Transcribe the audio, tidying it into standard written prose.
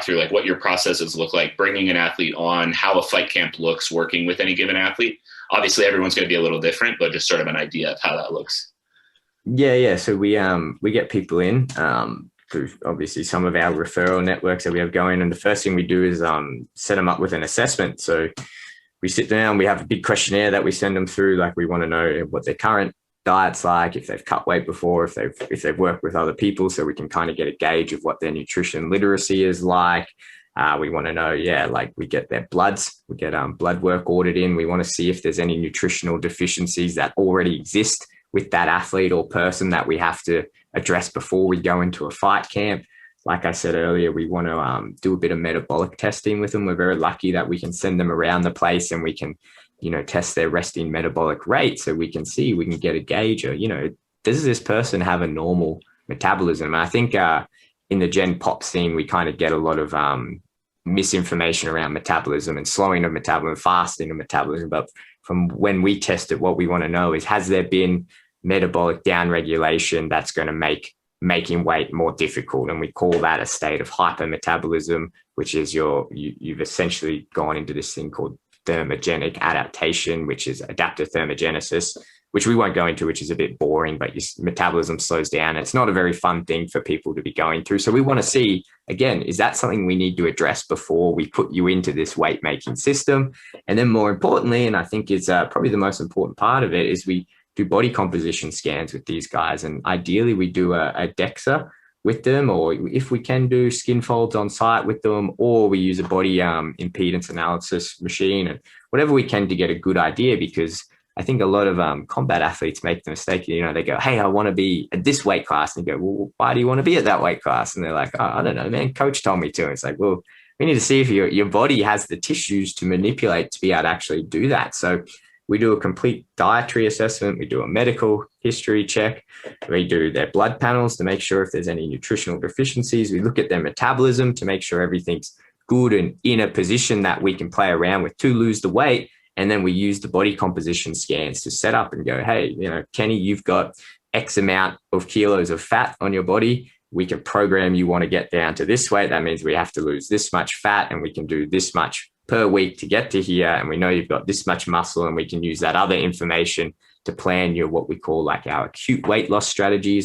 through like what your processes look like, bringing an athlete on, how a fight camp looks working with any given athlete? Obviously everyone's going to be a little different, but just sort of an idea of how that looks. Yeah. So we get people in through obviously some of our referral networks that we have going. And the first thing we do is set them up with an assessment. So we sit down, we have a big questionnaire that we send them through. Like we want to know what their current diet's like, if they've cut weight before, if they've worked with other people, so we can kind of get a gauge of what their nutrition literacy is like. We want to know, like we get their bloods, we get blood work ordered in. We want to see if there's any nutritional deficiencies that already exist with that athlete or person that we have to address before we go into a fight camp. Like I said earlier, we want to do a bit of metabolic testing with them. We're very lucky that we can send them around the place and we can, test their resting metabolic rate, so we can get a gauge of, does this person have a normal metabolism? And I think in the Gen Pop scene, we kind of get a lot of misinformation around metabolism and slowing of metabolism, fasting of metabolism. But from when we test it, what we want to know is, has there been metabolic downregulation that's going to make making weight more difficult? And we call that a state of hypermetabolism, which is you've essentially gone into this thing called thermogenic adaptation, which is adaptive thermogenesis, which we won't go into, which is a bit boring, but your metabolism slows down. It's not a very fun thing for people to be going through. So we want to see, again, is that something we need to address before we put you into this weight making system? And then more importantly, and I think is probably the most important part of it, is we do body composition scans with these guys. And ideally we do a DEXA with them, or if we can do skin folds on site with them, or we use a body impedance analysis machine, and whatever we can to get a good idea. Because I think a lot of combat athletes make the mistake, they go, hey, I want to be at this weight class. And you go, well, why do you want to be at that weight class? And they're like, oh, I don't know, man, coach told me to. And it's like, well, we need to see if your body has the tissues to manipulate to be able to actually do that. So we do a complete dietary assessment. We do a medical history check. We do their blood panels to make sure if there's any nutritional deficiencies. We look at their metabolism to make sure everything's good and in a position that we can play around with to lose the weight. And then we use the body composition scans to set up and go, hey, Kenny, you've got X amount of kilos of fat on your body. We can program you want to get down to this weight. That means we have to lose this much fat, and we can do this much per week to get to here. And we know you've got this much muscle, and we can use that other information to plan your, what we call like our acute weight loss strategies,